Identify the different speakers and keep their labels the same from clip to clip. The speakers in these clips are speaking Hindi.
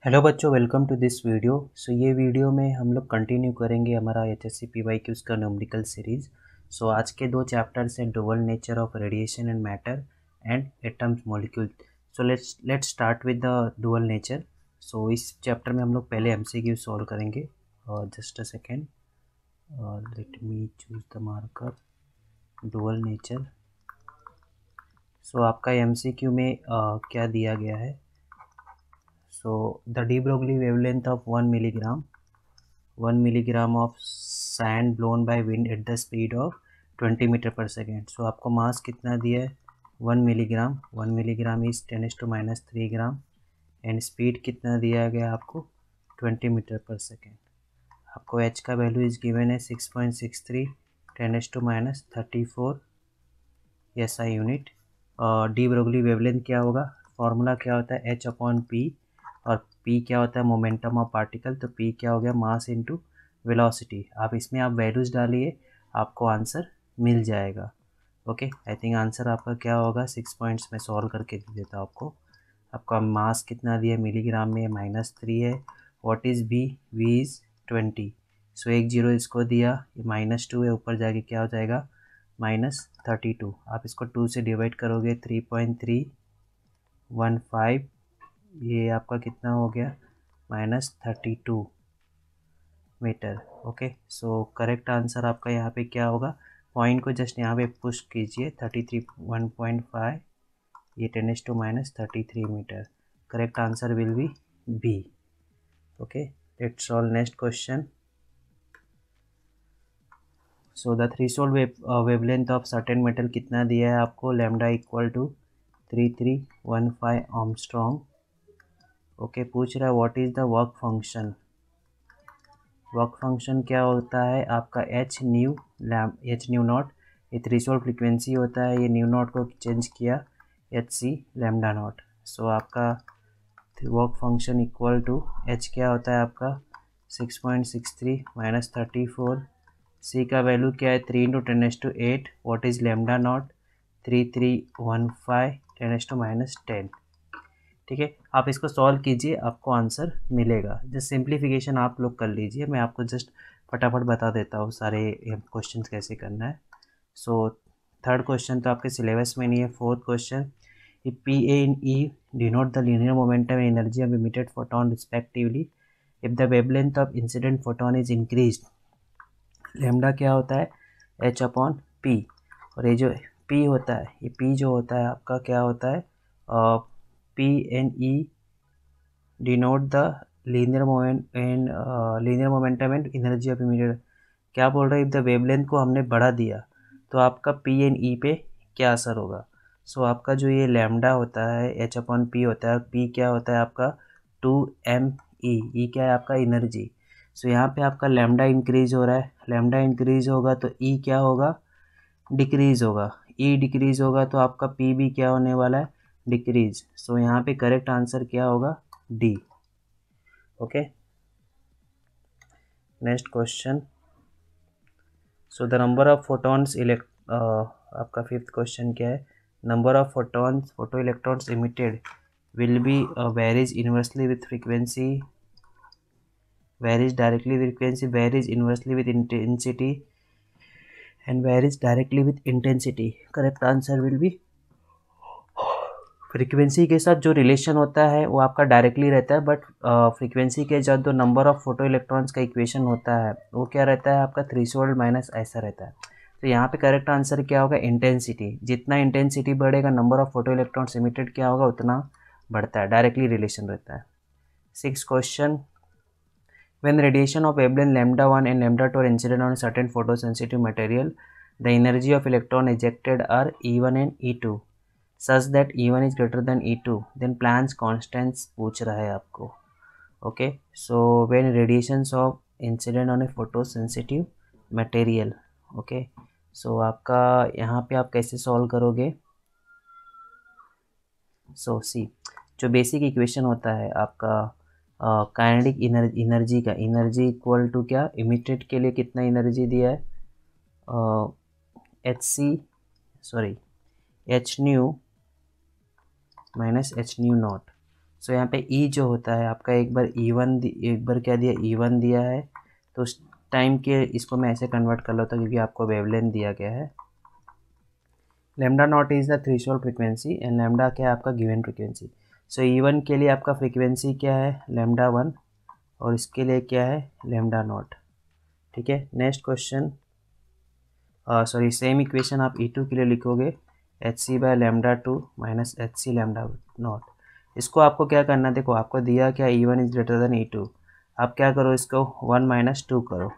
Speaker 1: हेलो बच्चों, वेलकम टू दिस वीडियो। ये वीडियो में हम लोग कंटिन्यू करेंगे हमारा एचएससी पीवाईक्यूज का न्यूमेरिकल सीरीज। आज के दो चैप्टर्स हैं dual nature of radiation and matter and atoms molecule. Let's start with the dual nature. इस चैप्टर में हम लोग पहले एमसीक्यू सॉल्व करेंगे। Just a second, let me choose the marker. Dual nature. आपका एमसीक्यू में क्या दिया गया है? The de Broglie wavelength of 1 milligram of sand blown by wind at the speed of 20 metre per second. आपको मास कितना दिया है? 1 milligram is 10⁻³ gram and speed कितना दिया गया आपको? 20 मीटर पर सेकेंड। आपको एच का वैल्यू इज गिवन है 6.63 10⁻34 SI unit. D Broglie wavelength क्या होगा? फॉर्मूला क्या होता है? एच अपॉन पी, और p क्या होता है? Momentum of particle. तो p क्या हो गया? Mass into velocity. आप इसमें वैल्यूज डालिए, आपको आंसर मिल जाएगा। ओके, आई थिंक आंसर आपका क्या होगा? 6 पॉइंट्स में सॉल्व करके दे देता हूँ आपको। आपका मास कितना दिया मिलीग्राम में? -3 है। What is v? v is 20। एक जीरो इसको दिया, -2 है, ऊपर जाके क्या हो जाएगा? -32। आप इसको 2 से डिवाइड करोगे 3.315, ये आपका कितना हो गया? -32 मीटर। ओके, करेक्ट आंसर आपका यहाँ पे क्या होगा? पॉइंट को जस्ट यहाँ पे पुश कीजिए, 1.5, ये 10⁻³ metre. Correct answer will be B. Okay, let's solve next question. The threshold wavelength of certain metal कितना दिया है आपको? Lambda equal to 3315 Armstrong. Okay, पूछ रहा है what is the work function. Work function क्या होता है आपका? H nu naught. ये थ्रेशोल्ड फ्रीक्वेंसी होता है, ये न्यू नॉट को चेंज किया एच सी लैम्डा नॉट। आपका work function equal to H क्या होता है आपका? 6.63 -34। सी का वैल्यू क्या है? 3 × 10⁸। What is lambda not? 3315 10⁻10। ठीक है, आप इसको सॉल्व कीजिए, आपको आंसर मिलेगा। जस्ट सिंप्लीफिकेशन आप लोग कर लीजिए, मैं आपको जस्ट फटाफट बता देता हूँ सारे क्वेश्चन कैसे करना है। थर्ड क्वेश्चन तो आपके सिलेबस में नहीं है। Fourth question, P and E denote the linear momentum and energy of emitted photon respectively if the wavelength of incident photon is increased. Lambda क्या होता है? H upon P. और ये जो पी होता है, ये पी जो होता है आपका क्या होता है? P and E denote the linear momentum and energy of immediate. क्या बोल रहे हैं? इफ द वेवलेंथ को हमने बढ़ा दिया तो आपका पी एंड ई पे क्या असर होगा? आपका जो ये लैम्डा होता है, एच अपॉन पी होता है, पी क्या होता है आपका? 2m ई क्या है आपका? एनर्जी। यहाँ पे आपका लैम्डा इंक्रीज हो रहा है, लैम्डा इंक्रीज होगा तो ई क्या होगा? डिक्रीज होगा। ई डिक्रीज होगा तो आपका पी भी क्या होने वाला है? डिक्रीज। यहाँ पे करेक्ट आंसर क्या होगा? D. Okay, next question. The number of photons आपका फिफ्थ क्वेश्चन क्या है? Number of photons photo electrons emitted will be varies inversely with frequency, varies directly with frequency, varies inversely with intensity and varies directly with intensity. Correct answer will B frequency के साथ जो रिलेशन होता है वो आपका डायरेक्टली रहता है, बट फ्रीक्वेंसी के साथ जो नंबर ऑफ फोटो इलेक्ट्रॉन्स का इक्वेशन होता है वो क्या रहता है आपका? थ्रेशोल्ड माइनस ऐसा रहता है। तो यहाँ पे करेक्ट आंसर क्या होगा? इंटेंसिटी। जितना इंटेंसिटी बढ़ेगा number of photo electrons emitted क्या होगा? उतना बढ़ता है, डायरेक्टली रिलेशन रहता है। Six question, when radiation of wavelength lambda 1 and lambda 2 are incident on a certain photosensitive material, the energy of electron ejected are E1 and E2 such that E1 is greater than E2, then Planck's constants पूछ रहा है आपको। okay, so when radiations of incident on a photosensitive material, okay, so आपका यहाँ पे आप कैसे सॉल्व करोगे? सी, जो बेसिक इक्वेशन होता है आपका काइनेटिक एनर्जी का, एनर्जी इक्वल टू क्या? इमिटेड के लिए कितना एनर्जी दिया है? H nu minus h nu naught. So यहाँ पे ई जो होता है आपका, एक बार एक बार क्या दिया, E1 दिया है, तो उस टाइम के इसको मैं ऐसे कन्वर्ट कर लेता हूँ क्योंकि आपको वेवलेंथ दिया गया है। Lambda naught is the threshold frequency and lambda क्या है आपका गिवन फ्रीक्वेंसी। सो E1 के लिए आपका फ्रीक्वेंसी क्या है, λ1, और इसके लिए क्या है, लैम्डा नॉट। ठीक है, next question, sorry same equation आप E2 के लिए लिखोगे, hc/λ2 minus hc lambda naught. इसको आपको क्या करना है, देखो आपको दिया क्या, E1 is greater then E2। आप क्या करो, इसको 1 - 2 करो।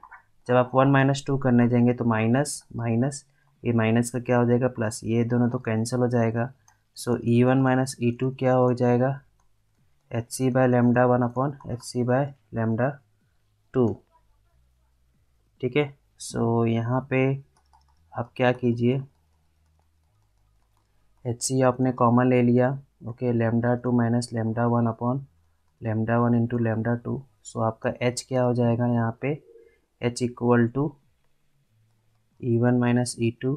Speaker 1: जब आप 1 - 2 करने जाएंगे तो माइनस माइनस, ये माइनस का क्या हो जाएगा प्लस, ये दोनों तो कैंसिल हो जाएगा। सो E1 - E2 क्या हो जाएगा, hc/λ1 अपॉन hc/λ2। ठीक है, सो यहाँ पे आप क्या कीजिए, hc आपने कॉमन ले लिया, okay, λ2 minus λ1 upon λ1 into λ2। So आपका h क्या हो जाएगा यहाँ पे, h equal to E1 - E2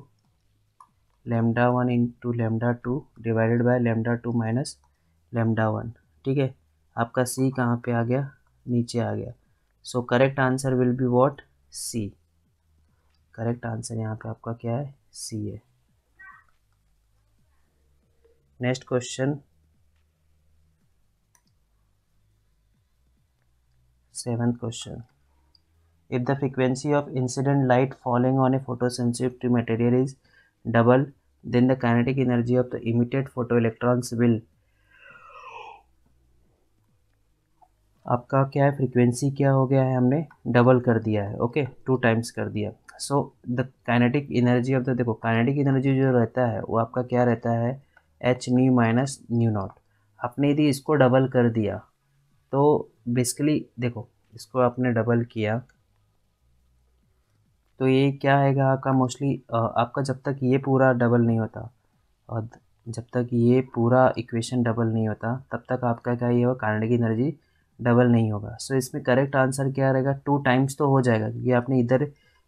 Speaker 1: λ1 into λ2 divided by λ2 minus λ1। ठीक है, आपका c कहाँ पे आ गया, नीचे आ गया। सो correct answer will be what, c। Correct answer यहाँ पे आपका क्या है, c है। Next question 7th question. If the frequency of incident light falling on a photosensitive material is double, then the kinetic energy of the emitted photoelectrons will, आपका क्या है, फ्रीक्वेंसी क्या हो गया है, हमने डबल कर दिया है, ओके, 2 टाइम्स कर दिया। So the kinetic energy of the, देखो काइनेटिक एनर्जी जो रहता है वो आपका क्या रहता है, H nu minus new not. आपने यदि इसको डबल कर दिया तो बेसिकली देखो, इसको आपने डबल किया तो ये क्या आएगा आपका, मोस्टली आपका जब तक ये पूरा डबल नहीं होता, और जब तक ये पूरा इक्वेशन डबल नहीं होता तब तक आपका क्या ये होगा, काइनेटिक एनर्जी डबल नहीं होगा। सो इसमें करेक्ट आंसर क्या रहेगा, 2 टाइम्स तो हो जाएगा क्योंकि आपने इधर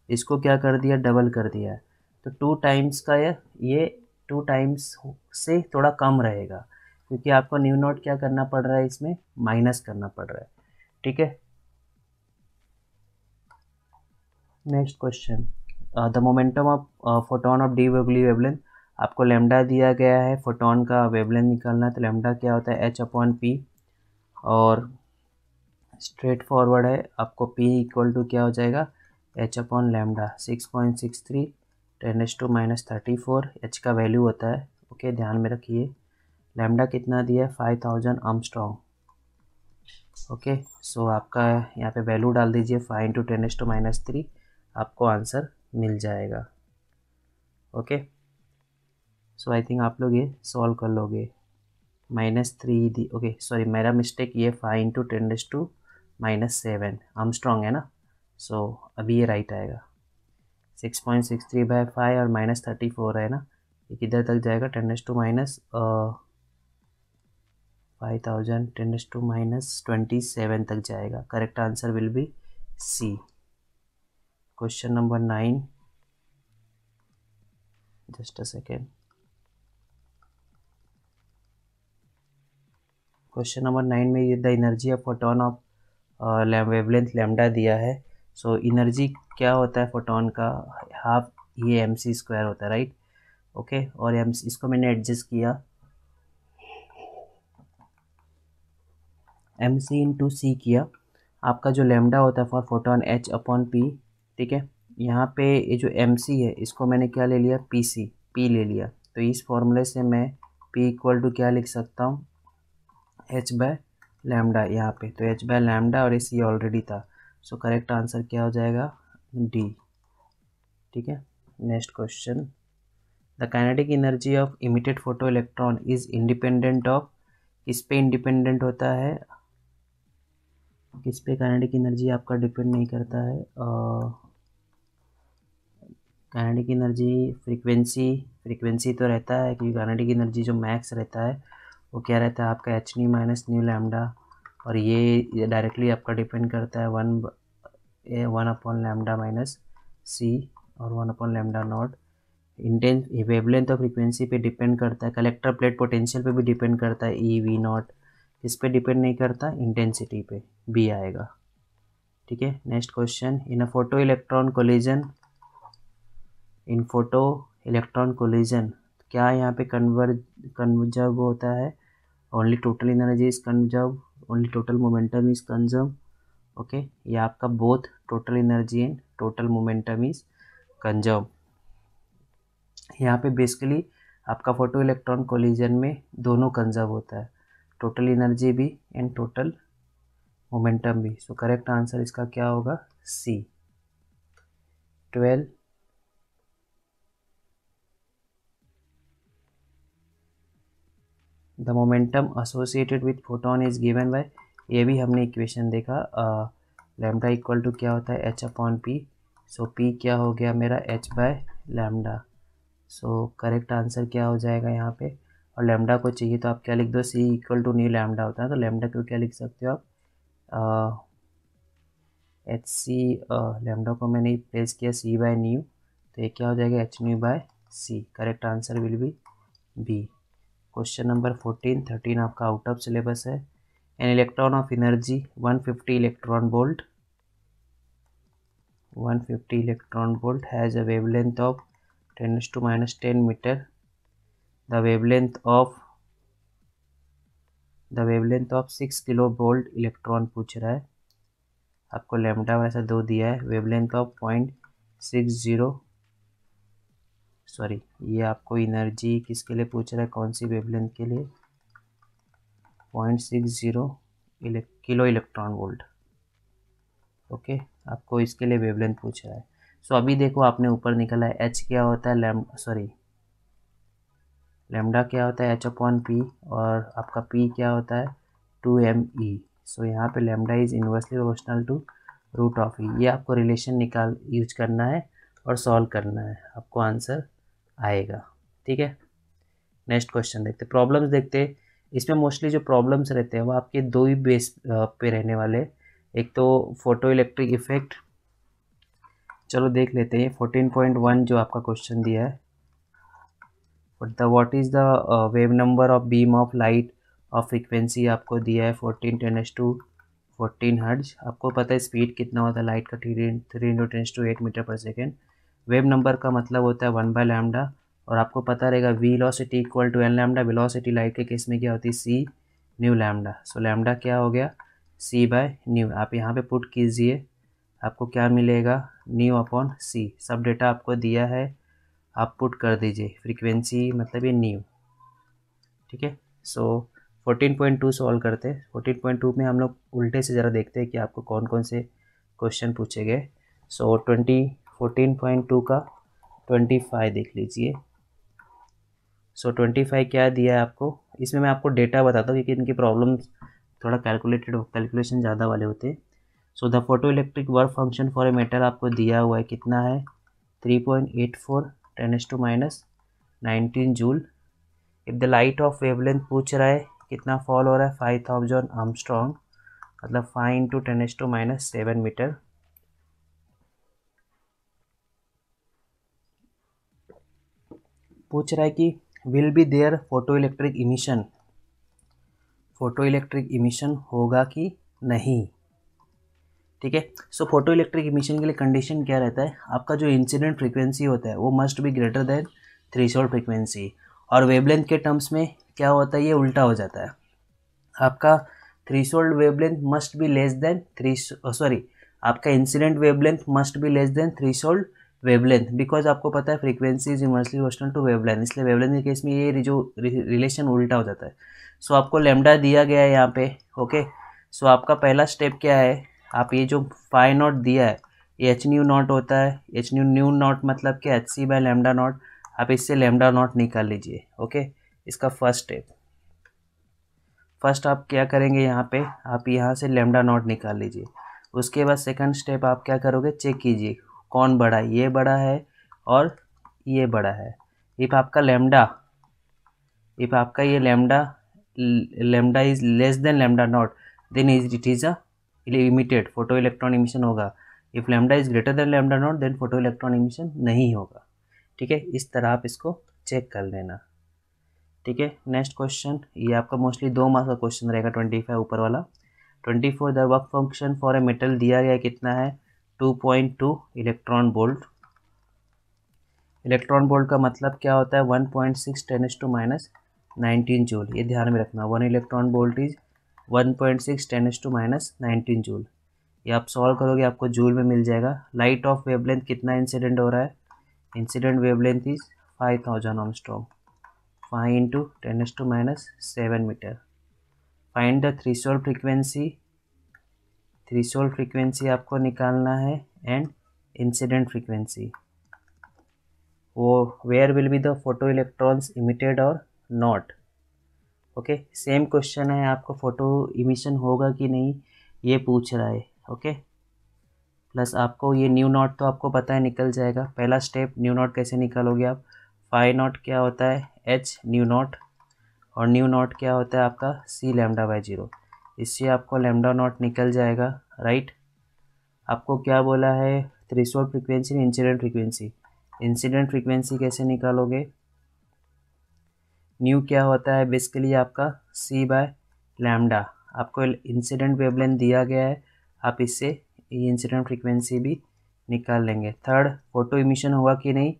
Speaker 1: इसको क्या कर दिया, डबल कर दिया है। तो 2 टाइम्स का ये 2 टाइम्स से थोड़ा कम रहेगा क्योंकि आपको न्यू नॉट क्या करना पड़ रहा है, इसमें माइनस करना पड़ रहा है। ठीक है, next question, the momentum of photon of D Broglie wavelength. आपको लैम्डा दिया गया है, फोटोन का वेवलेंथ निकालना है, तो लैम्डा क्या होता है, h/p, और स्ट्रेट फॉरवर्ड है, आपको p इक्वल टू क्या हो जाएगा, h/λ 6.63 10⁻⁻34। h का वैल्यू होता है, ओके, ध्यान में रखिए। लैम्डा कितना दिया है, 5000 आर्मस्ट्रॉन्ग। ओके, सो आपका यहाँ पे वैल्यू डाल दीजिए 5 × 10⁻³ आपको आंसर मिल जाएगा। ओके, सो आई थिंक आप लोग ये सॉल्व कर लोगे। -3 दी, ओके सॉरी मेरा मिस्टेक, ये 5 × 10⁻⁷ आर्मस्ट्रॉन्ग है ना। सो अभी ये राइट आएगा, 6.63/5 और -34 है ना, ये किधर तक जाएगा, 10⁻⁻5000 10⁻⁻27 तक जाएगा। Correct answer will be C. Question number 9, just a second. Question number 9 में ये the energy of photon of wavelength lambda दिया है। सो एनर्जी क्या होता है फोटोन का, हाफ ये mc² होता है, राइट, ओके, और इसको मैंने एडजस्ट किया mc/c किया। आपका जो लैम्डा होता है फॉर फोटोन h/p। ठीक है, यहाँ पे ये जो mc है इसको मैंने क्या ले लिया, p ले लिया। तो इस फॉर्मूले से मैं p इक्वल टू क्या लिख सकता हूँ, h/λ यहाँ पे, तो h/λ और ये c ऑलरेडी था। सो करेक्ट आंसर क्या हो जाएगा, डी। ठीक है, next question, the kinetic energy of emitted photo electron is independent of, किस पे इंडिपेंडेंट होता है, किस पे काइनेटिक एनर्जी आपका डिपेंड नहीं करता है, काइनेटिक एनर्जी फ्रीक्वेंसी तो रहता है क्योंकि काइनेटिक एनर्जी जो मैक्स रहता है वो क्या रहता है आपका h new minus new lambda, और ये डायरेक्टली आपका डिपेंड करता है 1/λ माइनस c और 1/λ नॉट। इंटेंस वेवलेंथ और फ्रीक्वेंसी पे डिपेंड करता है, कलेक्टर प्लेट पोटेंशियल पे भी डिपेंड करता है, E V नॉट, किस पे डिपेंड नहीं करता, इंटेंसिटी पे, बी आएगा। ठीक है, नेक्स्ट क्वेश्चन, इन अ फोटो इलेक्ट्रॉन कोलिजन, इन फोटो इलेक्ट्रॉन कोलिजन क्या यहाँ पे कंजर्व होता है, only total energy is conserve, only total momentum is conserve. Okay, ये आपका both total energy and total momentum is conserve. यहाँ पे बेसिकली आपका फोटो इलेक्ट्रॉन कोलिजन में दोनों कंजर्व होता है, टोटल एनर्जी भी एंड टोटल मोमेंटम भी। सो करेक्ट आंसर इसका क्या होगा, सी 12। The momentum associated with photon is given by, ये भी हमने इक्वेशन देखा, लैम्डा इक्वल टू क्या होता है, एच अपॉन पी। सो पी क्या हो गया मेरा, H by lambda. So correct answer क्या हो जाएगा यहाँ पे, और लैम्डा को चाहिए तो आप क्या लिख दो, सी इक्वल टू न्यू लैम्डा होता है, तो लैम्डा को क्या लिख सकते हो आप, एच सी, लैम्डा को मैंने प्लेस किया सी बाय न्यू, तो ये क्या हो जाएगा, H nu by C. Correct answer will be B. Question number 13 आपका आउट ऑफ सिलेबस है। An electron of energy 150 electron volt, 150 electron volt has a wavelength of 10⁻⁻10 metre. The wavelength of 6 kilo volt electron पूछ रहा है, आपको लैम्डा वैसा दो दिया है, वेवलेंथ ऑफ 0.60, सॉरी ये आपको एनर्जी किसके लिए पूछ रहा है, कौन सी वेवलेंथ के लिए, 0.60 किलो इलेक्ट्रॉन वोल्ट। ओके, आपको इसके लिए वेवलेंथ पूछ रहा है। सो अभी देखो आपने ऊपर निकला है, एच क्या होता है, लैम्डा क्या होता है, एच अपॉन पी, और आपका पी क्या होता है, 2m/e। सो यहाँ पे lambda is inversely proportional to root of e. ये आपको रिलेशन यूज करना है और सॉल्व करना है, आपको आंसर आएगा। ठीक है, नेक्स्ट क्वेश्चन देखते, प्रॉब्लम्स देखते। इसमें मोस्टली जो प्रॉब्लम्स रहते हैं वो आपके दो ही बेस पे रहने वाले, एक तो फोटो इलेक्ट्रिक इफेक्ट, चलो देख लेते हैं। 14.1 जो आपका क्वेश्चन दिया है, what is the wave number of beam of light of frequency आपको दिया है 14 हर्ट्ज। आपको पता है स्पीड कितना होता है लाइट का, 3 × 10⁸ metre per second. Wave number का मतलब होता है 1 बाय लैम्डा, और आपको पता रहेगा velocity equal to N lambda, velocity light के केस में क्या होती है, C nu lambda. So lambda क्या हो गया, सी बाय न्यू। आप यहाँ पे पुट कीजिए, आपको क्या मिलेगा, न्यू अपॉन सी। सब डेटा आपको दिया है, आप पुट कर दीजिए, फ्रीक्वेंसी मतलब ये न्यू। ठीक है, सो 14.2 सॉल्व करते हैं। 14.2 में हम लोग उल्टे से ज़रा देखते हैं कि आपको कौन कौन से क्वेश्चन पूछे गए। सो 14.2 का 25 देख लीजिए। सो 25 क्या दिया है आपको, इसमें मैं आपको डेटा बताता हूँ क्योंकि इनकी प्रॉब्लम्स थोड़ा कैलकुलेशन ज़्यादा वाले होते हैं। So the photo electric work function for a metal आपको दिया हुआ है, कितना है, 3.84 10⁻19 joule. If the light of wavelength पूछ रहा है कितना फॉल हो रहा है, 5000 आर्मस्ट्रॉन्ग, मतलब 5 × 10⁻7 मीटर। पूछ रहा है कि will be there photo electric emission होगा कि नहीं। ठीक है, सो फोटो इलेक्ट्रिक इमिशन के लिए कंडीशन क्या रहता है, आपका जो इंसिडेंट फ्रीक्वेंसी होता है वो must be greater than threshold frequency, और वेवलेंथ के टर्म्स में क्या होता है, ये उल्टा हो जाता है। आपका threshold wavelength must be less than आपका incident wavelength must be less than threshold wavelength, because आपको पता है frequency is inversely proportional to wavelength, इसलिए वेवलेंथ के केस में ये जो रिलेशन उल्टा हो जाता है। सो आपको लैम्डा दिया गया है यहाँ पे। ओके, सो आपका पहला स्टेप क्या है, आप ये जो फाई नॉट दिया है ये एच न्यू नॉट होता है, एच न्यू नॉट मतलब क्या, H C by lambda naught. आप इससे लैम्डा नॉट निकाल लीजिए। ओके, इसका फर्स्ट आप क्या करेंगे, यहाँ पे आप यहाँ से लैम्डा नॉट निकाल लीजिए। उसके बाद सेकंड स्टेप आप क्या करोगे, चेक कीजिए कौन बड़ा है, ये बड़ा है और ये बड़ा है। इफ आपका ये lambda is less than lambda naught, then it is a emitted photo electron emission होगा। If lambda is greater than lambda naught, then photo electron emission नहीं होगा। ठीक है, इस तरह आप इसको चेक कर लेना। ठीक है। नेक्स्ट क्वेश्चन, ये आपका मोस्टली 2 मार्क्स का क्वेश्चन रहेगा, 25 ऊपर वाला। 24 the work function for a metal दिया गया कितना है, 2.2 इलेक्ट्रॉन वोल्ट। इलेक्ट्रॉन वोल्ट का मतलब क्या होता है, 1.6 10⁻19 जूल। ये ध्यान में रखना, 1 इलेक्ट्रॉन वोल्ट इज 1.6 10⁻19 जूल। ये आप सॉल्व करोगे आपको जूल में मिल जाएगा। लाइट ऑफ वेवलेंथ कितना इंसिडेंट हो रहा है, incident wavelength is 5000 angstrom, 5 into 10⁻7 metre. Find the threshold frequency, threshold frequency आपको निकालना है एंड इंसिडेंट फ्रीक्वेंसी, वो where will be the photo electrons emitted और नॉट। ओके, सेम क्वेश्चन है, आपको फोटो इमिशन होगा कि नहीं ये पूछ रहा है। ओके, प्लस आपको ये न्यू नॉट तो आपको पता है निकल जाएगा। पहला स्टेप, न्यू नॉट कैसे निकालोगे आप, फाई नॉट क्या होता है, एच न्यू नॉट, और न्यू नॉट क्या होता है आपका, सी लैम्डा बाई 0। इससे आपको लैम्डा नॉट निकल जाएगा, राइट। आपको क्या बोला है, threshold frequency, incident frequency. Incident frequency कैसे निकालोगे, न्यू क्या होता है बेसिकली आपका सी बाय लैम्डा। आपको इंसिडेंट वेवलेंथ दिया गया है, आप इससे इंसिडेंट फ्रीक्वेंसी भी निकाल लेंगे। थर्ड, फोटो इमिशन हुआ कि नहीं,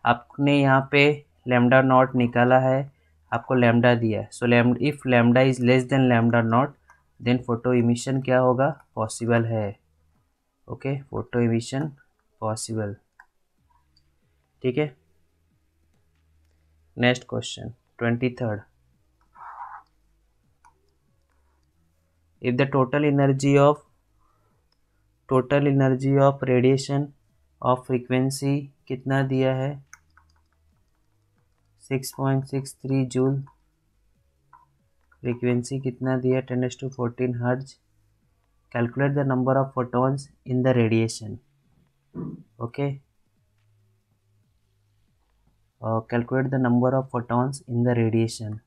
Speaker 1: आपने यहाँ पे लैम्डा नॉट निकाला है, आपको लैम्डा दिया है। So if lambda is less than lambda naught then photo emission क्या होगा, पॉसिबल है। Okay, photo emission possible. ठीक है। Next question 23rd, if the total energy of radiation of frequency कितना दिया है, 6.63 जूल। फ्रीक्वेंसी कितना दिया, 10⁻14 हर्ज। Calculate the number of photons in the radiation. Okay, calculate the number of photons in the radiation.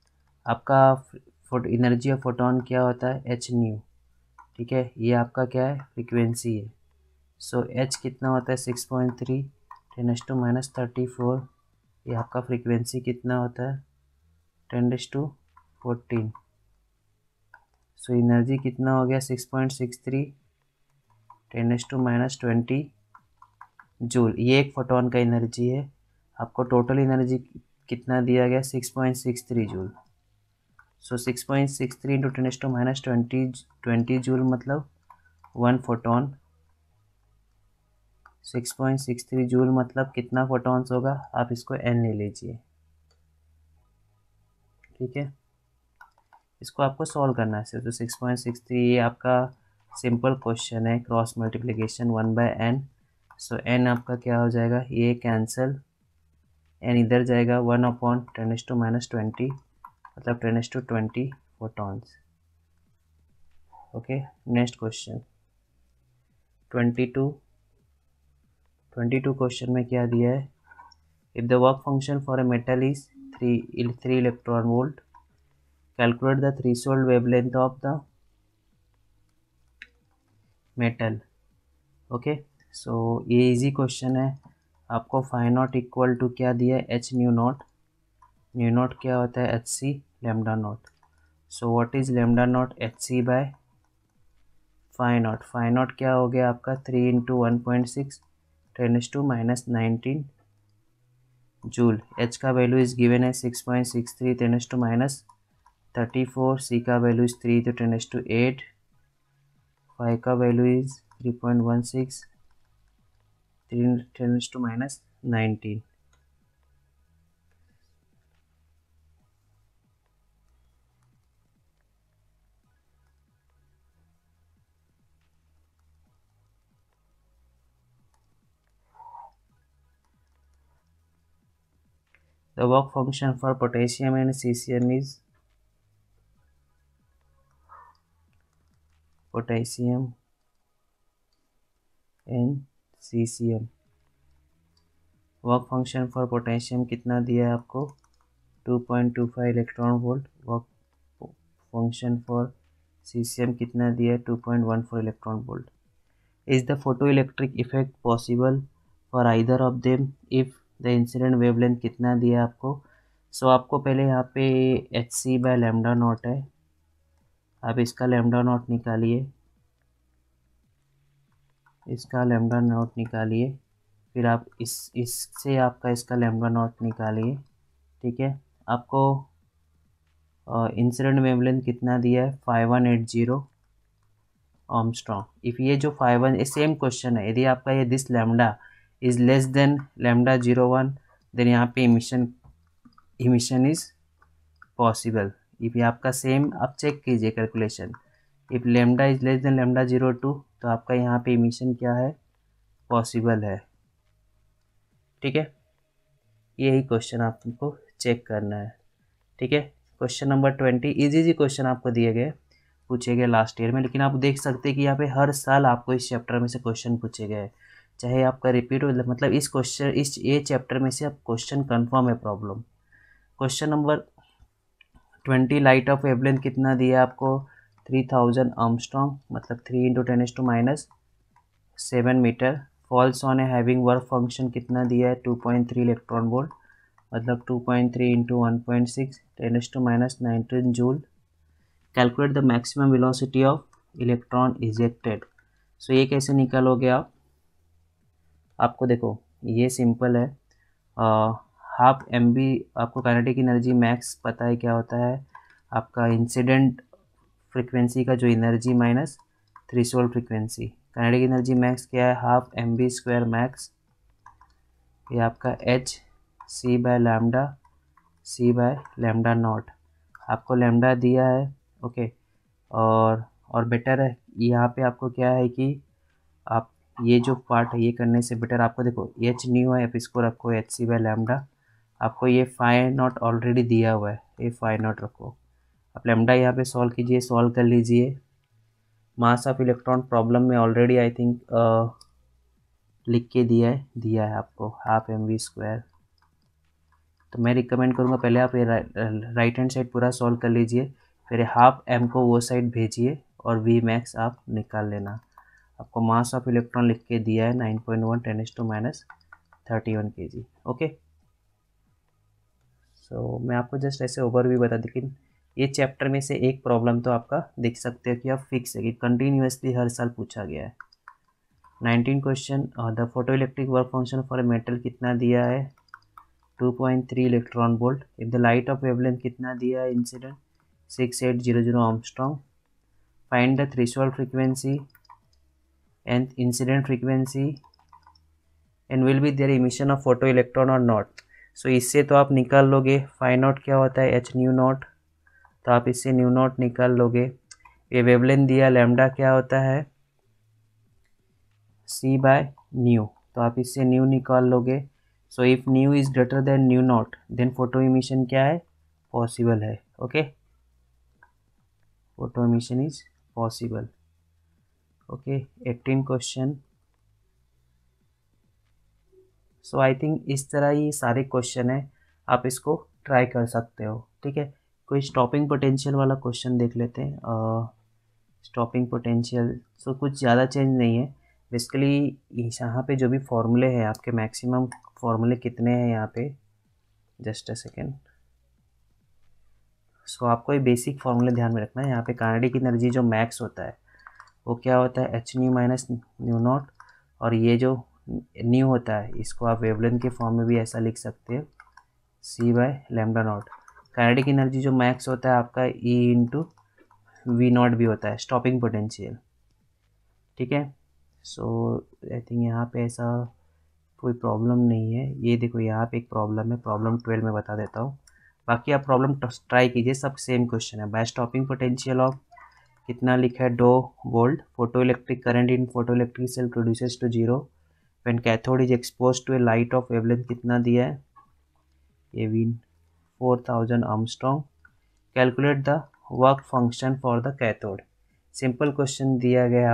Speaker 1: आपका एनर्जी ऑफ फोटोन क्या होता है, एच न्यू। ठीक है, ये आपका क्या है, फ्रीक्वेंसी है। सो एच कितना होता है, 6.3 10⁻34। ये आपका फ्रीक्वेंसी कितना होता है, 10⁻14। सो एनर्जी कितना हो गया, 6.63 10⁻20 जूल। ये एक फोटोन का एनर्जी है। आपको टोटल एनर्जी कितना दिया गया, 6.63 जूल। सो 6.63 इंटू 10⁻20 जूल मतलब 1 फोटोन। 6.63 जूल मतलब कितना फोटॉन्स होगा, आप इसको n ले लीजिए। ठीक है, इसको आपको सॉल्व करना है सिर्फ। तो 6.63 ये आपका सिंपल क्वेश्चन है, क्रॉस मल्टीप्लिकेशन 1/n। सो n आपका क्या हो जाएगा, ये कैंसिल, n इधर जाएगा, 1/10⁻20 मतलब 10⁻20 photons. Okay, next question 22 question में क्या दिया है, if the work function for a metal is 3 electron volt, calculate the threshold wavelength of the metal. Okay, so ये इजी क्वेश्चन है। आपको फाई नॉट इक्वल टू क्या दिया है, H nu naught. Nu naught क्या होता है, H C lambda naught. So what is lambda naught, H C by phi naught. Phi naught क्या हो गया आपका, 3 इंटू 1.6 10⁻19 जूल। एच का वैल्यू इज गिवन है 6.63 10⁻34। सी का वैल्यू इज 3 तो 10⁸8। फाई का value is 3.16 10⁻19। The work function for potassium and cesium is potassium and cesium। Work function for potassium कितना दिया है आपको, 2.25 electron volt. Work function for caesium कितना दिया है, 2.14 electron volt. Is the photo electric effect possible for either of them if the incident wavelength कितना दिया है आपको, सो आपको पहले यहाँ पे H C by lambda naught है, आप इसका लैम्डा नॉट निकालिए, इसका लैम्डा नॉट निकालिए, फिर आप इससे आपका इसका लैम्डा नॉट निकालिए। ठीक है, आपको इंसिडेंट वेवलेंथ कितना दिया है 5180 आर्मस्ट्रॉन्ग। इफ़ ये जो 51 ये सेम क्वेश्चन है, यदि आपका ये this lambda is less than lambda 01 then यहाँ पे इमिशन इज पॉसिबल। इफ ये आपका सेम आप चेक कीजिए calculation, if lambda is less than lambda 02 तो आपका यहाँ पे इमिशन क्या है, पॉसिबल है। ठीक है, यही क्वेश्चन आपको चेक करना है। ठीक है, क्वेश्चन नंबर 20 इजी क्वेश्चन आपको दिए गए, पूछे गए लास्ट ईयर में, लेकिन आप देख सकते हैं कि यहाँ पे हर साल आपको इस चैप्टर में से क्वेश्चन पूछे गए, चाहे आपका रिपीट हो, मतलब इस ये चैप्टर में से आप क्वेश्चन कंफर्म है problem. Question number 20 light of wavelength कितना दिया आपको 3000 आर्मस्ट्रॉन्ग, मतलब 3 into 10⁻7 metre. Falls on a having work function कितना दिया है 2.3 इलेक्ट्रॉन वोल्ट, मतलब 2.3 into 1.6 10⁻19 joule. Calculate the maximum velocity of electron ejected. So ये कैसे निकालोगे आप, आपको देखो ये सिंपल है, हाफ एम बी आपको काइनेटिक एनर्जी मैक्स पता है क्या होता है, आपका इंसिडेंट फ्रिक्वेंसी का जो energy minus threshold frequency. Kinetic energy max क्या है, half M B square max, ये आपका H C by lambda naught, आपको लैम्डा दिया है। ओके, और बेटर है यहाँ पे आपको क्या है कि आप ये जो पार्ट है ये करने से बेटर आपको देखो एच न्यू है, आप इसको रखो एच सी बाय लैम्डा, आपको ये फाइव नॉट ऑलरेडी दिया हुआ है, ये फाइव नॉट रखो, आप लैम्डा यहाँ पे सॉल्व कीजिए, सॉल्व कर लीजिए। मास ऑफ इलेक्ट्रॉन प्रॉब्लम में ऑलरेडी आई थिंक लिख के दिया है आपको हाफ एम वी स्क्वायर। तो मैं रिकमेंड करूँगा पहले आप ये राइट हैंड साइड पूरा सॉल्व कर लीजिए, फिर हाफ एम को वो साइड भेजिए और वी मैक्स आप निकाल लेना। आपको मास ऑफ इलेक्ट्रॉन लिख के दिया है 9.1 10⁻31 kg। ओके, सो मैं आपको जस्ट ऐसे ओवरव्यू बता, लेकिन ये चैप्टर में से एक प्रॉब्लम तो आपका देख सकते हो कि आप फिक्स है कि कंटिन्यूसली हर साल पूछा गया है। 19 question, the photo electric work function for a metal कितना दिया है 2.3 electron volt. If the light of wavelength कितना दिया है incident 6800 Armstrong. Find the threshold frequency and incident frequency and will be there emission of photo electron और नॉट। सो इससे तो आप निकाल लोगे फाइव नॉट क्या होता है एच न्यू नॉट, तो आप इससे न्यू नॉट निकाल लोगे। ये वेवलेंथ दिया लैम्डा क्या होता है सी बाय न्यू, तो आप इससे न्यू निकाल लोगे। So if nu is greater than nu naught then photo emission क्या है, पॉसिबल है। Okay, photo emission is possible. Okay, 18 question. So I think इस तरह ही सारे क्वेश्चन है, आप इसको ट्राई कर सकते हो। ठीक है, कोई स्टॉपिंग पोटेंशियल वाला क्वेश्चन देख लेते हैं। स्टॉपिंग पोटेंशियल सो कुछ ज़्यादा चेंज नहीं है बेसिकली, यहाँ पे जो भी फॉर्मूले हैं आपके मैक्सिमम फॉर्मूले कितने हैं यहाँ पे, जस्ट अ सेकेंड। सो आपको ये बेसिक फॉर्मूले ध्यान में रखना है। यहाँ पे काइनेटिक एनर्जी जो मैक्स होता है वो क्या होता है H nu minus new not, और ये जो न्यू होता है इसको आप वेवलेंथ के फॉर्म में भी ऐसा लिख सकते हो c by lambda naught. Kinetic energy जो मैक्स होता है आपका ई इंटू वी नॉट भी होता है स्टॉपिंग पोटेंशियल। ठीक है, सो आई थिंक यहाँ पे ऐसा कोई प्रॉब्लम नहीं है। ये देखो यहाँ पे एक प्रॉब्लम है, प्रॉब्लम 12 में बता देता हूँ, बाकी आप प्रॉब्लम ट्राई कीजिए, सब सेम क्वेश्चन है। बाय स्टॉपिंग पोटेंशियल ऑफ कितना लिखा है 2 volt, photo electric current in photo electric cell produces to 0 when cathode is expose to a light of wavelength कितना दिया है ये भी 4000 Armstrong. Calculate the work function for the cathode. Simple question दिया गया है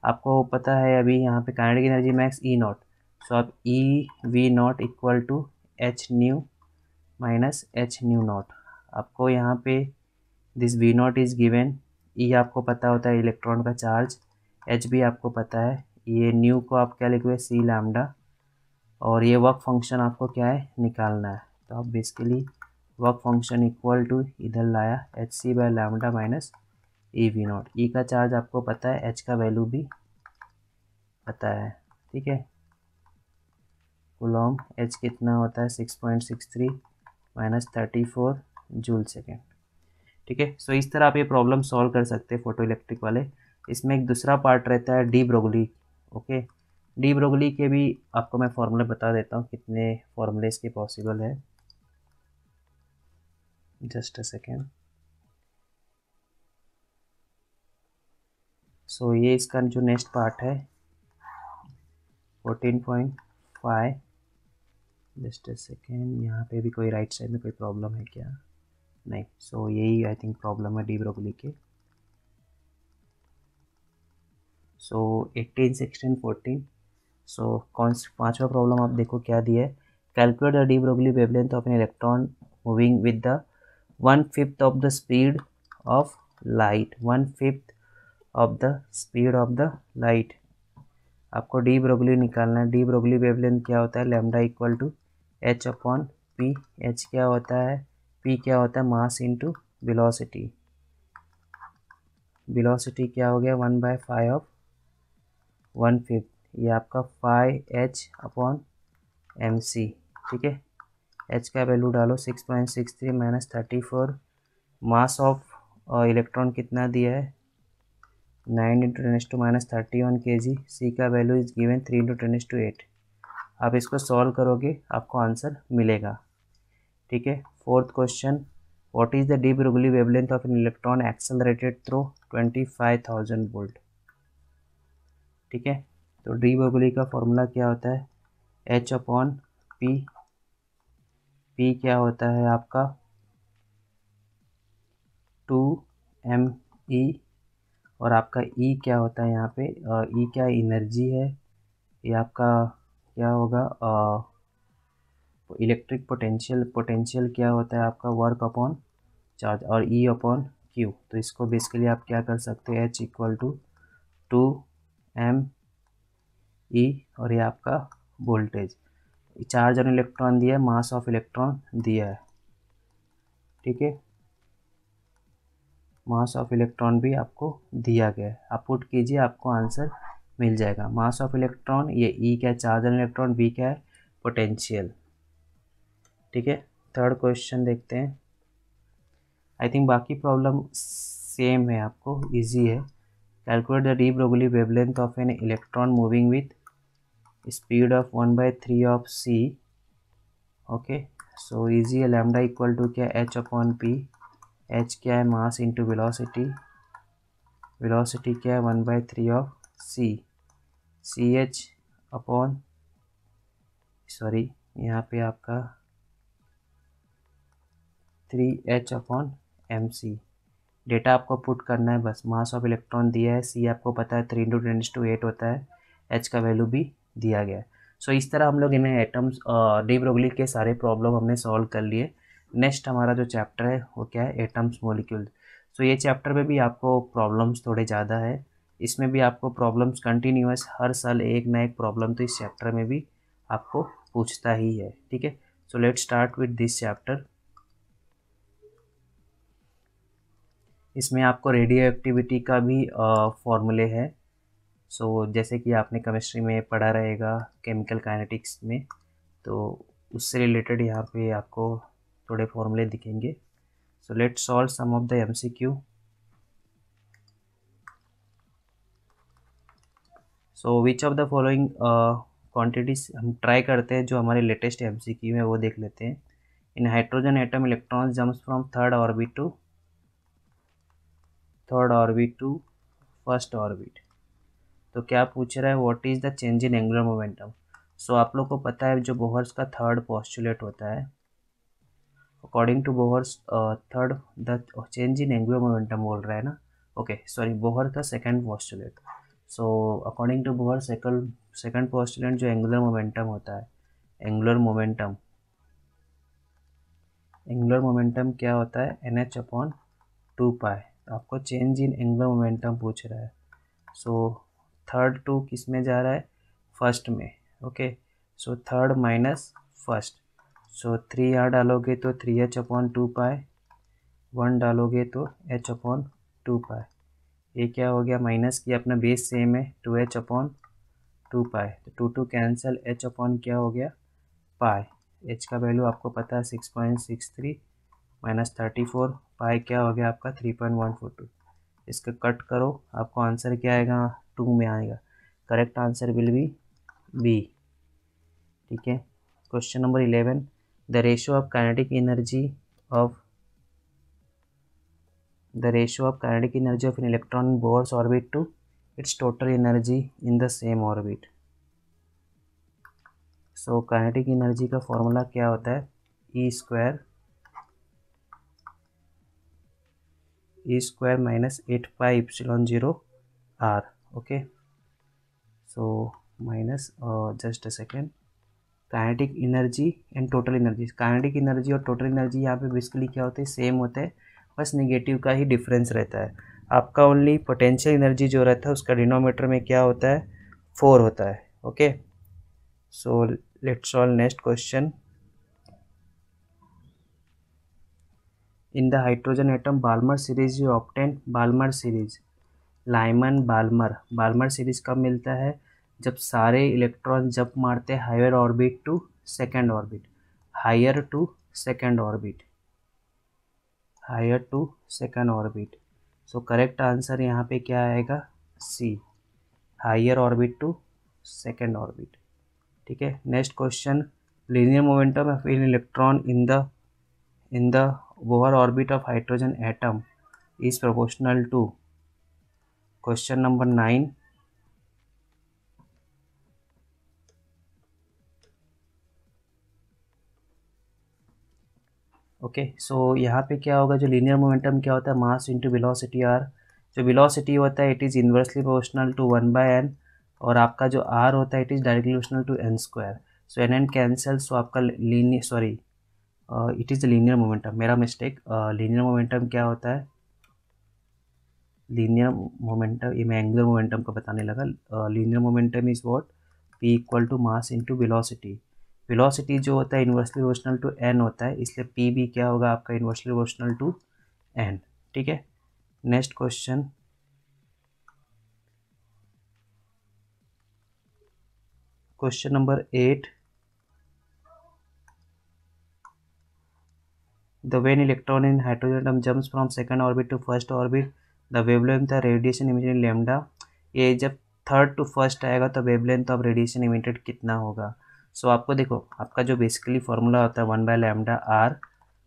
Speaker 1: आपको पता है अभी यहाँ पे kinetic energy max e naught, so आप e v not equal to h nu minus h nu naught. आपको यहाँ पे this v naught is given, e आपको पता होता है इलेक्ट्रॉन का चार्ज, एच भी आपको पता है, ये न्यू को आप क्या लिखोगे सी लैम्डा, और ये वर्क फंक्शन आपको क्या है निकालना है। तो आप basically work function equal to इधर लाया h C by lambda minus e v naught. E का चार्ज आपको पता है, एच का वैल्यू भी पता है, ठीक है। कूलॉम एच कितना होता है 6.63 माइनस 34 जूल सेकेंड, ठीक है। सो इस तरह आप ये प्रॉब्लम सॉल्व कर सकते हैं फोटो इलेक्ट्रिक वाले। इसमें एक दूसरा पार्ट रहता है de Broglie, okay. De Broglie के भी आपको मैं फॉर्मूले बता देता हूँ, कितने फॉर्मूले इसके पॉसिबल है, जस्ट अ सेकेंड। सो ये इसका जो नेक्स्ट पार्ट है 14.5, जस्ट अ सेकेंड। यहाँ पे भी कोई राइट साइड में कोई प्रॉब्लम है क्या? नहीं। सो यही आई थिंक प्रॉब्लम है डी ब्रोगली के। सो 18, 16, 14। सो कौन सा पांचवा प्रॉब्लम आप देखो क्या दिया है, calculate the de Broglie wavelength of an electron moving with the 1/5 of the speed of light, 1/5 of the speed of the light. आपको डी ब्रोगली निकालना है। डी ब्रोगली वेवलेंथ क्या होता है, lambda equal to H upon P. H क्या होता है, पी क्या होता है, मास इंटू वेलोसिटी। वेलोसिटी क्या हो गया 1/5 ऑफ 1/5, ये आपका 5h अपॉन एम सी, ठीक है। एच का वैल्यू डालो 6.63 माइनस 34। मास ऑफ इलेक्ट्रॉन कितना दिया है 9 इंटू 10⁻31 kg। सी का वैल्यू इज गिवन 3 इंटू 10⁸8। आप इसको सॉल्व करोगे आपको आंसर मिलेगा, ठीक है। Fourth question, what is the de Broglie wavelength of an electron accelerated through 25,000 volt, ठीक है। तो डी ब्रोगली का फॉर्मूला क्या होता है, एच अपॉन पी। पी क्या होता है आपका 2m ई, और आपका ई क्या होता है यहाँ पे, ई क्या एनर्जी है, ये आपका क्या होगा इलेक्ट्रिक पोटेंशियल। पोटेंशियल क्या होता है आपका वर्क अपॉन चार्ज, और ई अपॉन क्यू। तो इसको बेसिकली आप क्या कर सकते हैं, एच इक्वल टू 2m ई, और ये आपका वोल्टेज। चार्ज और इलेक्ट्रॉन दिया है, मास ऑफ इलेक्ट्रॉन दिया है, ठीक है। मास ऑफ इलेक्ट्रॉन भी आपको दिया गया है, आप पुट कीजिए आपको आंसर मिल जाएगा। मास ऑफ इलेक्ट्रॉन, ये ई क्या है चार्ज और इलेक्ट्रॉन, बी क्या है पोटेंशियल, ठीक है। थर्ड क्वेश्चन देखते हैं। आई थिंक बाकी प्रॉब्लम सेम है, आपको इजी है। Calculate the de Broglie wavelength of an electron moving with speed of 1/3 of C, okay. So easy है। लैम्डा इक्वल टू क्या, एच अपॉन पी। एच क्या है मास इंटू वेलोसिटी। वेलोसिटी क्या है 1/3 of C. C H upon, sorry यहाँ पे आपका 3h upon M C. Data आपको पुट करना है बस। मास ऑफ इलेक्ट्रॉन दिया है, सी आपको पता है 3 इंटू 10⁸8 होता है, एच का वैल्यू भी दिया गया है। सो इस तरह हम लोग इन्हें एटम्स डी ब्रोगली के सारे प्रॉब्लम हमने सॉल्व कर लिए। नेक्स्ट हमारा जो चैप्टर है वो क्या है, एटम्स मॉलिक्यूल। सो ये चैप्टर में भी आपको प्रॉब्लम्स थोड़े ज़्यादा है, इसमें भी आपको प्रॉब्लम्स कंटिन्यूस हर साल एक ना एक प्रॉब्लम तो इस चैप्टर में भी आपको पूछता ही है, ठीक है। So let's start with this chapter. इसमें आपको रेडियो एक्टिविटी का भी फॉर्मूले है। सो जैसे कि आपने केमिस्ट्री में पढ़ा रहेगा केमिकल काइनेटिक्स में, तो उससे रिलेटेड यहाँ पे आपको थोड़े फॉर्मूले दिखेंगे। So let's solve some of the MCQ. So which of the following quantities, हम ट्राई करते हैं जो हमारे लेटेस्ट एमसीक्यू है वो देख लेते हैं। In hydrogen atom electron jumps from third orbit to first orbit. तो क्या पूछ रहा है, what is the change in angular momentum. So आप लोग को पता है जो बोहर्स का थर्ड पोस्टुलेट होता है, according to Bohr's third the change in angular momentum बोल रहा है ना, ओके सॉरी, बोहर का second postulate. So according to Bohr second postulate जो एंगुलर मोमेंटम होता है, एंगुलर मोमेंटम क्या होता है NH अपॉन 2π। तो आपको चेंज इन एंगुलर मोमेंटम पूछ रहा है। सो थर्ड टू किस में जा रहा है, फर्स्ट में, okay. So third minus first, so 3 यहाँ डालोगे तो 3h/2 पाई, 1 डालोगे तो h/2 पाई। ये क्या हो गया, माइनस किया, अपना बेस सेम है 2h/2 पाई, तो 2 कैंसिल, h अपॉन क्या हो गया पाई। h का वैल्यू आपको पता है 6.63 माइनस 34, पाई क्या हो गया आपका 3.142। इसका कट करो, आपको आंसर क्या आएगा, 2 में आएगा। Correct answer will be B. ठीक है, question number 11, the ratio of kinetic energy of an electron in Bohr's orbit to its total energy in the same orbit। So kinetic energy का फॉर्मूला क्या होता है, E² minus 8πε0r। Okay, so minus just a second, kinetic energy and total energy. Kinetic energy और टोटल एनर्जी यहाँ पे बेसिकली क्या होते हैं, सेम होते हैं, बस नेगेटिव का ही डिफरेंस रहता है। आपका ओनली पोटेंशियल एनर्जी जो रहता है उसका डिनोमीटर में क्या होता है, 4 होता है। Okay, so let's solve next question. In the hydrogen atom Balmer series you obtain Balmer series, Lyman Balmer series कब मिलता है, जब सारे इलेक्ट्रॉन जंप मारते हैं higher orbit to second orbit, higher to second orbit, higher to second orbit. So correct answer यहाँ पे क्या आएगा, C, higher orbit to second orbit. ठीक है, next question, linear momentum of an electron in the Bohr orbit of hydrogen atom is proportional to, question number 9, okay. So यहाँ पे क्या होगा, जो लीनियर मोमेंटम क्या होता है, मास इंटू वेलोसिटी आर। जो वेलोसिटी होता है it is inversely proportional to 1/n, और आपका जो आर होता है it is directly proportional to n²। So n cancel, so आपका linear, sorry it is the linear momentum, मेरा मिस्टेक। लीनियर मोमेंटम क्या होता है, लीनियर मोमेंटम, ये मैं एंगुलर मोमेंटम को बताने लगा। Linear momentum is what, p equal to mass into velocity. Velocity जो होता है इन्वर्सली प्रोपोर्शनल टू n होता है, इसलिए p भी क्या होगा आपका इन्वर्सली प्रोपोर्शनल टू n। ठीक है, next question, question number 8, the when electron in hydrogen atom jumps from second orbit to first orbit, the wavelength of radiation emitted in lambda। ये जब थर्ड टू फर्स्ट आएगा तो वेवलेंथ ऑफ रेडिएशन इमिटेड कितना होगा। सो आपको देखो, आपका जो बेसिकली फॉर्मूला होता है 1/λr,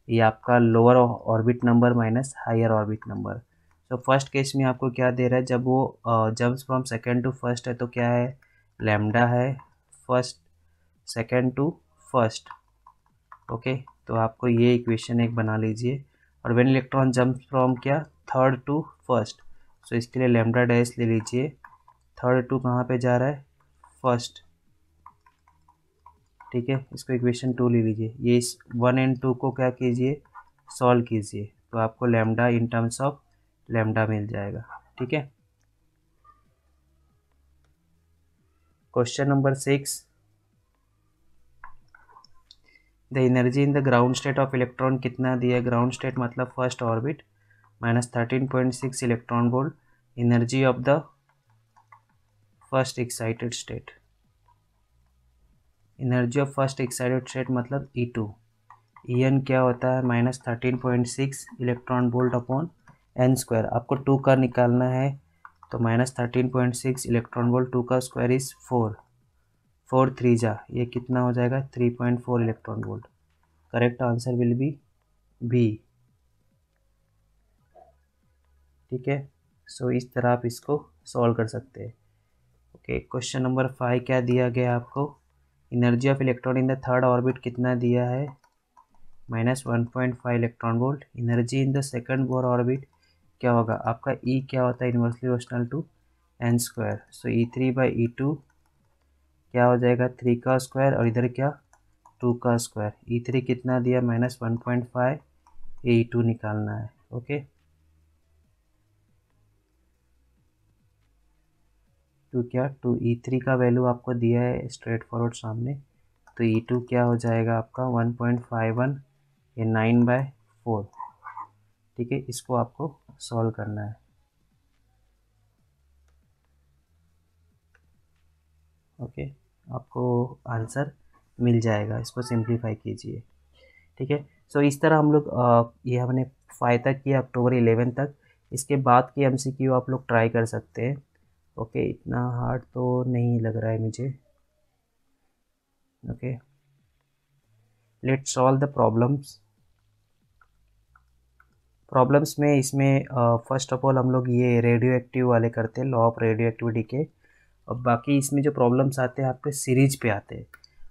Speaker 1: ये आपका lower orbit number minus higher orbit number. So first case में आपको क्या दे रहा है, जब वो jumps from second to first है तो क्या है, लैम्डा है, first second to first. Okay, तो आपको ये इक्वेशन एक बना लीजिए। और व्हेन इलेक्ट्रॉन जंप फ्रॉम क्या, थर्ड टू फर्स्ट, सो इसके लिए लैम्डा डैश ले लीजिए। थर्ड टू कहाँ पे जा रहा है, फर्स्ट। ठीक है, इसको इक्वेशन 2 ले लीजिए। ये इस 1 एंड 2 को क्या कीजिए, सॉल्व कीजिए, तो आपको lambda in terms of lambda मिल जाएगा। ठीक है, question number 6, the energy in the ground state of electron कितना दिया है, ग्राउंड स्टेट मतलब first orbit, minus 13.6 electron volt. Energy of the first excited state, energy of first excited state मतलब E2, En क्या होता है, minus 13.6 electron volt upon n²। आपको 2 का निकालना है, तो माइनस 13.6 इलेक्ट्रॉन वोल्ट, 2 का स्क्वायर इज 4, 4 3 जा, ये कितना हो जाएगा 3.4 electron volt. Correct answer will be B. ठीक है, सो इस तरह आप इसको सॉल्व कर सकते हैं। ओके, क्वेश्चन नंबर 5 क्या दिया गया आपको, energy of electron in the third orbit कितना दिया है, minus 1.5 electron volt. Energy in the second Bohr orbit क्या होगा आपका, ई क्या होता है inversely proportional to n²। So E3/E2 क्या हो जाएगा, 3 का स्क्वायर, और इधर क्या 2 का स्क्वायर। E3 कितना दिया, माइनस 1.5, E2 निकालना है। ओके, तो क्या 2 E3 का वैल्यू आपको दिया है स्ट्रेट फॉरवर्ड सामने, तो E2 क्या हो जाएगा आपका 1.51, ये 9/4। ठीक है, इसको आपको सॉल्व करना है। ओके, आपको आंसर मिल जाएगा, इसको सिंप्लीफाई कीजिए। ठीक है, सो इस तरह हम लोग ये हमने 5 तक किया, अक्टूबर 11 तक। इसके बाद की MCQ आप लोग ट्राई कर सकते हैं। ओके, इतना हार्ड तो नहीं लग रहा है मुझे। Okay, let's solve the problems. Problems में इसमें फर्स्ट ऑफ ऑल हम लोग ये रेडियो एक्टिव वाले करते हैं, लॉ ऑफ रेडियो एक्टिविटी के। और बाकी इसमें जो प्रॉब्लम्स आते हैं आपके सीरीज पे आते हैं,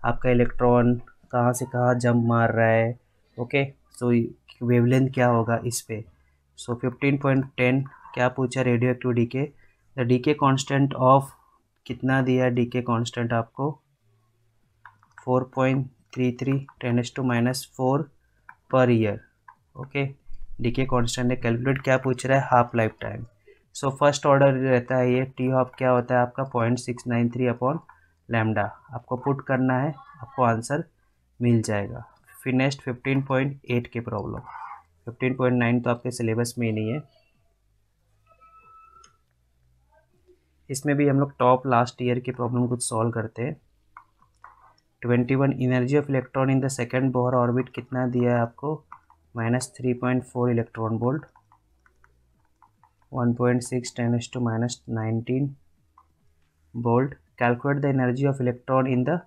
Speaker 1: आपका इलेक्ट्रॉन कहाँ से कहाँ जंप मार रहा है। ओके, सो वेवलेंथ क्या होगा इस पे। सो 15.10 क्या पूछा रेडियो एक्टिविटी के। द डीके कांस्टेंट ऑफ, कितना दिया डीके कांस्टेंट आपको 4.33 10⁻⁴ per year. Okay, decay constant है, कैलकुलेट क्या पूछ रहा है, half life time. So first order रहता है ये, टी ऑफ क्या होता है आपका 0.693 अपॉन लैम्डा। आपको पुट करना है, आपको आंसर मिल जाएगा। फिर नेक्स्ट 15.8 के प्रॉब्लम, 15.9 तो आपके सिलेबस में ही नहीं है। इसमें भी हम लोग टॉप लास्ट ईयर के प्रॉब्लम कुछ सॉल्व करते हैं। 21 energy of electron in the second Bohr orbit कितना दिया है आपको, -3.4 electron volt, 1.6 10⁻⁹ volt. Calculate the energy of electron in the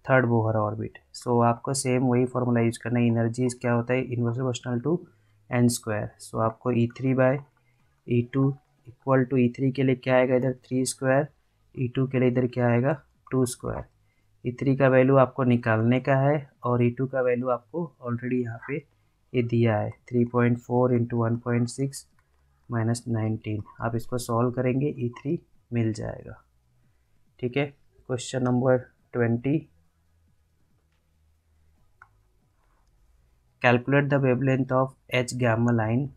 Speaker 1: third Bohr orbit. So आपको सेम वही फॉर्मूला यूज करना है। एनर्जी क्या होता है, इनवर्स प्रोपोर्शनल टू n²। सो आपको E3/E2 इक्वल टू E3 के लिए क्या आएगा इधर 3², E2 के लिए इधर क्या आएगा 2²। E3 का वैल्यू आपको निकालने का है और E2 का वैल्यू आपको ऑलरेडी यहाँ पे ये दिया है 3.4 × 1.6 - 19। आप इसको सॉल्व करेंगे, E3 मिल जाएगा। ठीक है, question number 20, calculate the wavelength of H gamma line.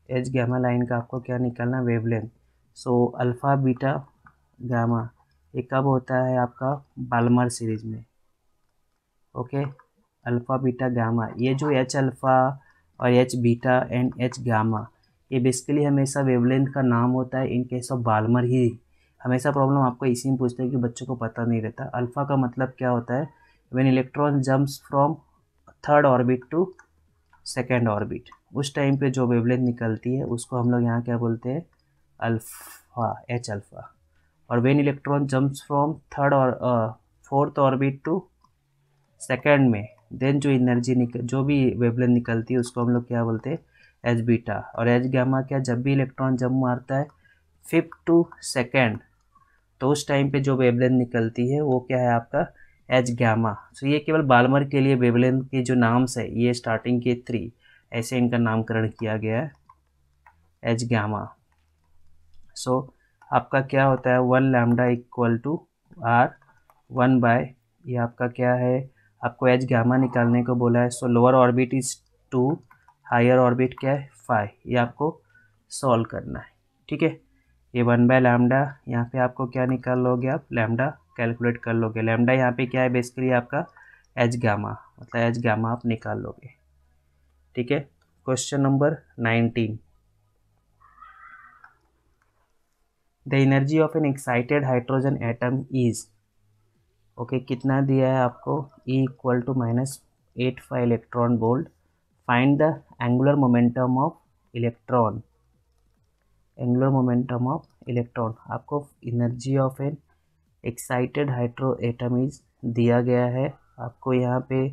Speaker 1: H gamma line का आपको क्या निकालना, वेवलेंथ। सो अल्फ़ा बीटा गामा ये कब होता है आपका, बाल्मर सीरीज में। ओके, अल्फ़ा बीटा गामा, ये जो H अल्फ़ा और H beta and H gamma, ये बेसिकली हमेशा वेवलेंथ का नाम होता है इन केस ऑफ बाल्मर ही। हमेशा प्रॉब्लम आपको इसी में पूछते हैं कि बच्चों को पता नहीं रहता। अल्फ़ा का मतलब क्या होता है, when electron jumps from third orbit to second orbit, उस टाइम पे जो वेवलेंथ निकलती है उसको हम लोग यहाँ क्या बोलते हैं, अल्फ़ा, H अल्फ़ा। और when electron jumps from third और फोर्थ ऑर्बिट टू सेकेंड में, देन जो एनर्जी जो भी वेवलेंथ निकलती है उसको हम लोग क्या बोलते हैं, H बीटा। और H गामा क्या, जब भी इलेक्ट्रॉन जंप मारता है 5th to 2nd, तो उस टाइम पे जो वेवलेंथ निकलती है वो क्या है आपका H गामा। सो ये केवल बाल्मर के लिए वेवलेंथ के जो नाम्स है, ये स्टार्टिंग के 3 ऐसे इनका नामकरण किया गया है, H गामा। सो आपका क्या होता है 1 लैम्डा इक्वल टू R 1/, ये आपका क्या है, आपको H गामा निकालने को बोला है। So lower orbit is 2, higher orbit क्या है 5, ये आपको सॉल्व करना है। ठीक है, ये 1/λ, यहाँ पे आपको क्या निकाल लोगे आप, लैम्डा कैलकुलेट कर लोगे। लैम्डा यहाँ पे क्या है, बेसिकली आपका H गामा, मतलब H गामा आप निकाल लोगे। ठीक है, question number 19, the energy of an excited hydrogen atom is. Okay, कितना दिया है आपको, E equal to -85 electron volt. Find the angular momentum of electron, angular momentum of electron. आपको energy of an excited hydro atom is दिया गया है। आपको यहाँ पे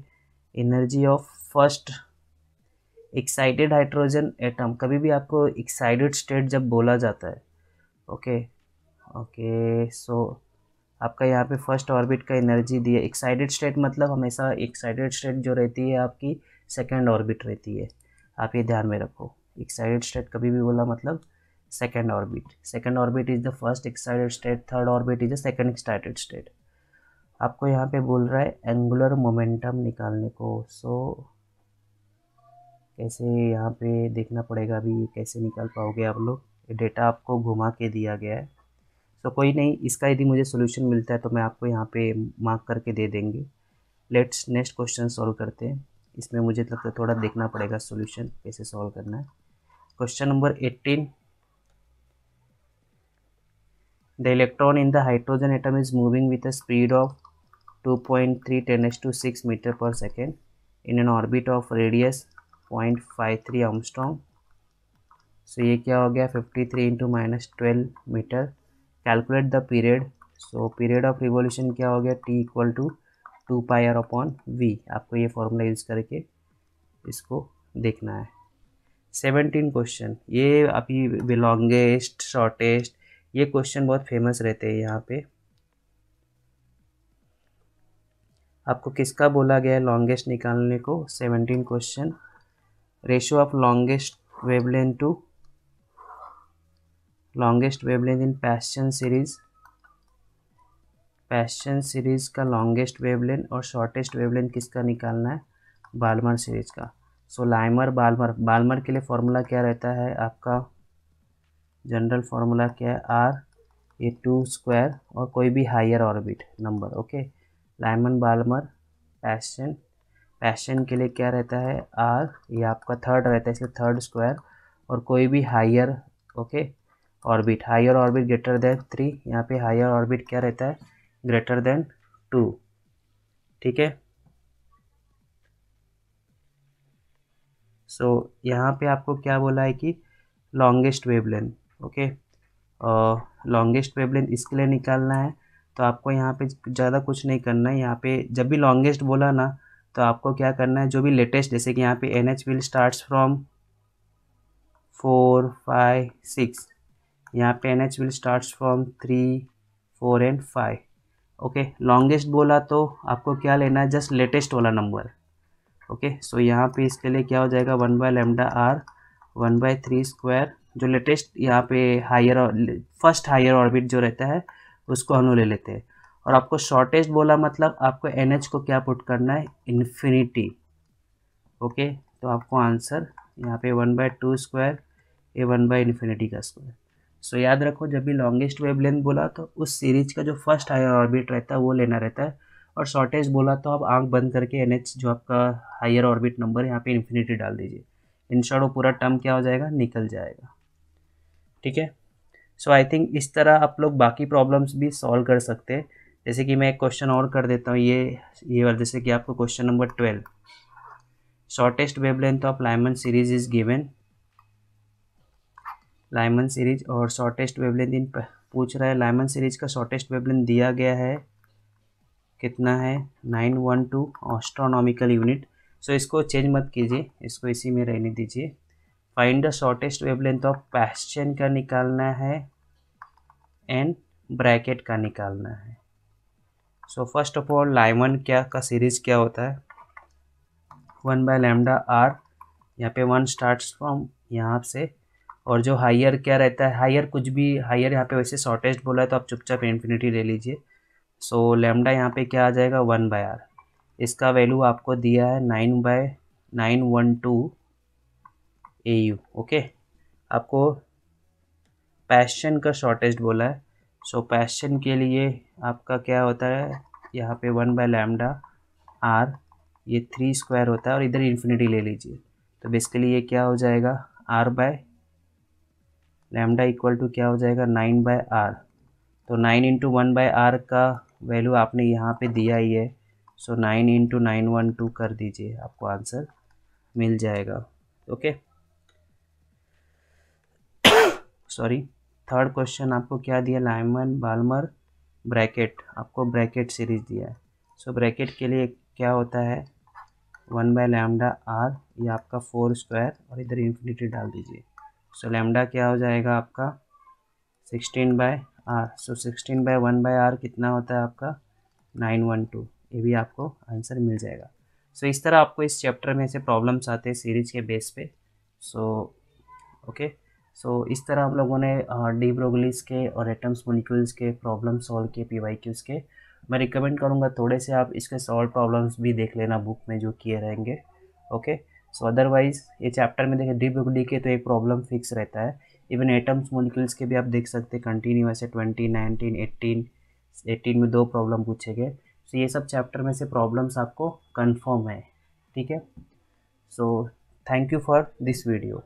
Speaker 1: energy of first excited hydrogen atom, कभी भी आपको एक्साइटेड स्टेट जब बोला जाता है, ओके ओके, सो आपका यहाँ पे फर्स्ट ऑर्बिट का एनर्जी दिया। एक्साइटेड स्टेट मतलब हमेशा एक्साइटेड स्टेट जो रहती है आपकी सेकेंड ऑर्बिट रहती है, आप ये ध्यान में रखो। एक्साइटेड स्टेट कभी भी बोला मतलब second orbit, second orbit is the first excited state, third orbit is the second excited state. आपको यहाँ पे बोल रहा है एंगुलर मोमेंटम निकालने को। सो कैसे यहाँ पे देखना पड़ेगा, अभी कैसे निकाल पाओगे आप लोग, ये डेटा आपको घुमा के दिया गया है। तो कोई नहीं, इसका यदि मुझे सोल्यूशन मिलता है तो मैं आपको यहाँ पे मार्क करके दे देंगे। लेट्स नेक्स्ट क्वेश्चन सॉल्व करते हैं। इसमें मुझे लगता है थोड़ा देखना पड़ेगा सोल्यूशन कैसे सॉल्व करना है। Question number 18, the electron in the hydrogen atom is moving with a speed of 2.3 10⁶ metre per second in an orbit of radius 0.53 angstrom. So ये क्या हो गया 53 × -12 metre. Calculate the period. So period of revolution क्या हो गया T = 2πr/v। आपको ये फॉर्मूला यूज़ करके इसको देखना है। 17 क्वेश्चन, ये अभी लॉन्गेस्ट शॉर्टेस्ट ये क्वेश्चन बहुत फेमस रहते हैं। यहाँ पे आपको किसका बोला गया है लॉन्गेस्ट निकालने को। 17 question, ratio of longest wavelength to longest wavelength in Paschen series. Paschen series का लॉन्गेस्ट वेवलेंथ और शॉर्टेस्ट वेवलेंथ किसका निकालना है, बाल्मर सीरीज का। सो लाइमर बाल्मर के लिए फॉर्मूला क्या रहता है आपका, जनरल फार्मूला क्या है R, ये 2² और कोई भी higher orbit number. Okay, Lyman Balmer Paschen के लिए क्या रहता है R, ये आपका थर्ड रहता है इसलिए 3² और कोई भी higher okay orbit, higher orbit greater than 3, यहाँ पे हायर ऑर्बिट क्या रहता है ग्रेटर देन 2। ठीक है, सो यहाँ पे आपको क्या बोला है कि longest wavelength. Okay, longest wavelength इसके लिए निकालना है तो आपको यहाँ पे ज़्यादा कुछ नहीं करना है। यहाँ पे जब भी लॉन्गेस्ट बोला ना तो आपको क्या करना है, जो भी लेटेस्ट, जैसे कि यहाँ पे NH विल स्टार्ट्स फ्रॉम 4 5 6, यहाँ पे NH will starts from 3 4 and 5। Okay, longest बोला तो आपको क्या लेना है, जस्ट लेटेस्ट वाला नंबर। ओके, सो यहाँ पे इसके लिए क्या हो जाएगा 1/λr 1/3², जो लेटेस्ट यहाँ पे हायर फर्स्ट हायर ऑर्बिट जो रहता है उसको हम लोग ले लेते हैं। और आपको शॉर्टेस्ट बोला मतलब आपको NH को क्या पुट करना है, इन्फिनिटी। ओके, तो आपको आंसर यहाँ पे 1/2², ये 1/∞ का स्क्वायर। सो याद रखो जब भी लॉन्गेस्ट वेवलेंथ बोला तो उस सीरीज का जो फर्स्ट हायर ऑर्बिट रहता है वो लेना रहता है, और शॉर्टेस्ट बोला तो आप आंख बंद करके NH जो आपका हायर ऑर्बिट नंबर है यहाँ पे इन्फिनिटी डाल दीजिए। इन शॉर्ट वो पूरा टर्म क्या हो जाएगा, निकल जाएगा। ठीक है, सो आई थिंक इस तरह आप लोग बाकी प्रॉब्लम्स भी सॉल्व कर सकते हैं। जैसे कि मैं एक क्वेश्चन और कर देता हूँ, ये वाला, जैसे कि आपको question number 12, shortest wavelength of Lyman series is given. Lyman series और शॉर्टेस्ट वेवलेंथ इन पूछ रहा है, लाइमन सीरीज का शॉर्टेस्ट वेवलेंथ दिया गया है कितना है 912 एस्ट्रोनॉमिकल यूनिट। सो इसको चेंज मत कीजिए, इसको इसी में रहने दीजिए। Find the shortest wavelength of passion का निकालना है एंड ब्रैकेट का निकालना है। So first of all Lyman क्या का सीरीज क्या होता है 1/λr, यहाँ पे 1 स्टार्ट्स फ्रॉम यहाँ से, और जो हायर क्या रहता है, हायर कुछ भी हायर यहाँ पे वैसे शॉर्टेस्ट बोला है तो आप चुपचाप इन्फिनिटी ले लीजिए। सो लैम्डा यहाँ पे क्या आ जाएगा 1/r, इसका वैल्यू आपको दिया है 9/912 AU। ओके, आपको पैशन का शॉर्टेस्ट बोला है, सो पैशन के लिए आपका क्या होता है यहाँ पे 1/λr, ये 3² होता है और इधर इन्फिनिटी ले लीजिए, तो बेसिकली ये क्या हो जाएगा r/λ = क्या हो जाएगा 9/r। तो 9 × 1/r का वैल्यू आपने यहाँ पे दिया ही है, सो 9 × 912 कर दीजिए, आपको आंसर मिल जाएगा। ओके, सॉरी, थर्ड क्वेश्चन आपको क्या दिया, लाइमन बाल्मर ब्रैकेट, आपको ब्रैकेट सीरीज दिया है। सो ब्रैकेट के लिए क्या होता है 1/λr, ये आपका 4² और इधर इन्फिनिटी डाल दीजिए। सो लैम्डा क्या हो जाएगा आपका 16/r। सो 16/1/r कितना होता है आपका 912, ये भी आपको आंसर मिल जाएगा। सो इस तरह आपको इस चैप्टर में से प्रॉब्लम्स आते हैं सीरीज के बेस पे। ओके, सो इस तरह हम लोगों ने डी ब्रोगलीज के और एटम्स मॉलिक्यूल्स के प्रॉब्लम सॉल्व किए PYQs के। मैं रिकमेंड करूँगा थोड़े से आप इसके सॉल्व प्रॉब्लम्स भी देख लेना बुक में जो किए रहेंगे। ओके, सो अदरवाइज ये चैप्टर में देखिए डी के तो एक प्रॉब्लम फिक्स रहता है। इवन एटम्स मोलिक्यूल्स के भी आप देख सकते हैं कंटिन्यू ऐसे 20, 19, 18 में 2 प्रॉब्लम पूछे गए। सो ये सब चैप्टर में से प्रॉब्लम्स आपको कंफर्म है, ठीक है। So thank you for this video.